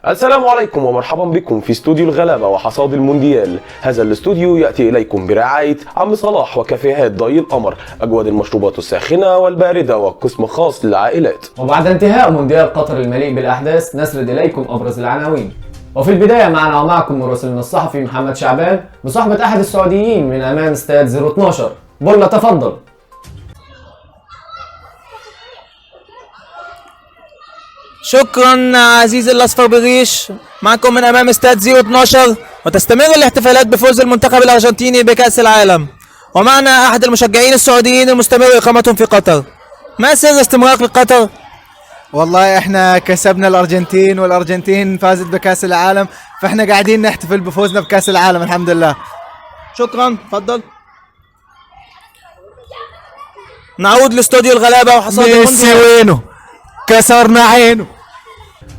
السلام عليكم ومرحبا بكم في استوديو الغلابة وحصاد المونديال. هذا الاستوديو يأتي إليكم برعاية عم صلاح وكافيهات ضي القمر، أجود المشروبات الساخنة والباردة وقسم خاص للعائلات. وبعد انتهاء مونديال قطر المليء بالأحداث نسرد إليكم أبرز العناوين. وفي البداية معنا ومعكم مراسلنا الصحفي محمد شعبان بصحبة أحد السعوديين من أمام استاد 012. بولا تفضل. شكرا عزيزي الاصفر بريش، معكم من امام استاد 012. وتستمر الاحتفالات بفوز المنتخب الارجنتيني بكأس العالم، ومعنا احد المشجعين السعوديين المستمر اقامتهم في قطر. ما سر استمرارك لقطر؟ والله احنا كسبنا الارجنتين والارجنتين فازت بكأس العالم، فاحنا قاعدين نحتفل بفوزنا بكأس العالم الحمد لله. شكرا، تفضل. نعود لاستوديو الغلابة وحصاد ميسي وينه؟ كسرنا عينه.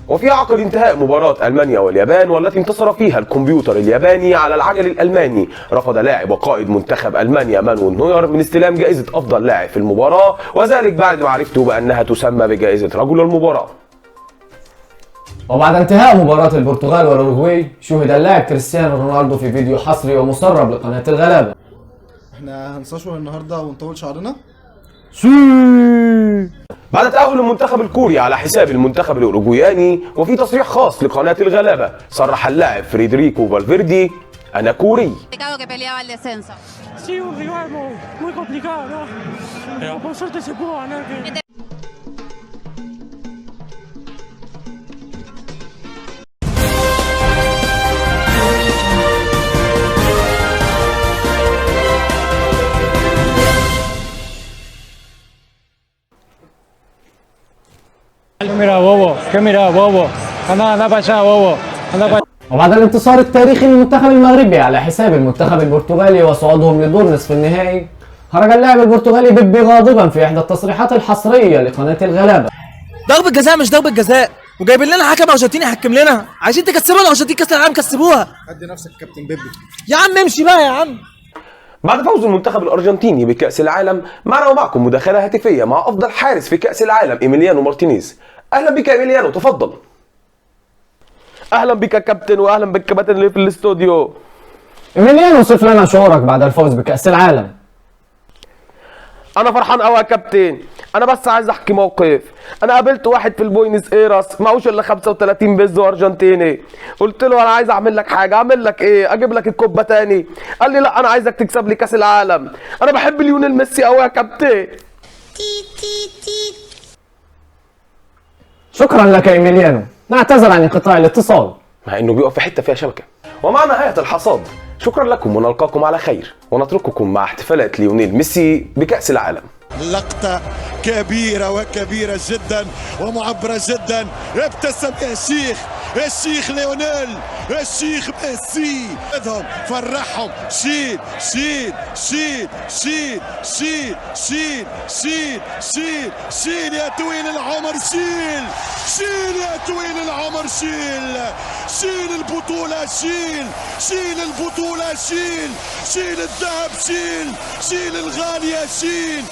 وفي عقد انتهاء مباراة ألمانيا واليابان والتي انتصر فيها الكمبيوتر الياباني على العجل الألماني، رفض لاعب وقائد منتخب ألمانيا مانويل نوير من استلام جائزة أفضل لاعب في المباراة، وذلك بعد معرفته بأنها تسمى بجائزة رجل المباراة. وبعد انتهاء مباراة البرتغال والأوروغواي شوهد اللاعب كريستيانو رونالدو في فيديو حصري ومسرب لقناة الغلابة. احنا هنستشعر النهارده ونطول شعرنا. بعد تأهل المنتخب الكوري على حساب المنتخب الأوروغوياني، وفي تصريح خاص لقناة الغلابة صرح اللاعب فريدريكو فالفيردي: أنا كوري. Sí, un rival muy complicado, ¿no? Pero por suerte se pudo ganar. Mira, bobo, ¿qué mira, bobo? Anda para allá, bobo. Anda para وبعد الانتصار التاريخي للمنتخب المغربي على حساب المنتخب البرتغالي وصعودهم لدور نصف النهائي، خرج اللاعب البرتغالي بيبي غاضبا في احدى التصريحات الحصرية لقناة الغلابة. ضربة جزاء مش ضربة جزاء، وجايبين لنا حكم ارجنتيني يحكم لنا. عايزين تكسبوا الارجنتين كاس العالم، كسبوها. ادي نفسك كابتن بيبي. يا عم امشي بقى يا عم. بعد فوز المنتخب الأرجنتيني بكأس العالم، معنا ومعكم مداخلة هاتفية مع أفضل حارس في كأس العالم إيميليانو مارتينيز. أهلا بك إيميليانو، تفضل. أهلا بك كابتن، وأهلا بالكباتن اللي في الاستوديو. إيميليانو، صف لنا شعورك بعد الفوز بكأس العالم. أنا فرحان أوي يا كابتن، أنا بس عايز أحكي موقف. أنا قابلت واحد في البوينس إيرس معهوش إلا 35 بيزو أرجنتيني، قلت له أنا عايز أعمل لك حاجة. أعمل لك إيه؟ أجيب لك الكوبا تاني؟ قال لي لا، أنا عايزك تكسب لي كأس العالم. أنا بحب ليونيل ميسي أوي يا كابتن. شكرا لك إيميليانو، نعتذر عن انقطاع الاتصال. مع إنه بيقف في حتة فيها شبكة. ومعنا آية الحصاد. شكرا لكم ونلقاكم على خير، ونترككم مع احتفالات ليونيل ميسي بكأس العالم. لقطة كبيرة وكبيرة جدا ومعبرة جدا. ابتسم يا شيخ، الشيخ ليونيل، الشيخ ميسي. خذهم، فرحهم. شيل شيل شيل شيل شيل شيل شيل شيل شيل يا طويل العمر، شيل شيل يا طويل العمر، شيل شيل البطولة، شيل شيل البطولة، شيل شيل الذهب، شيل شيل الغالية، شيل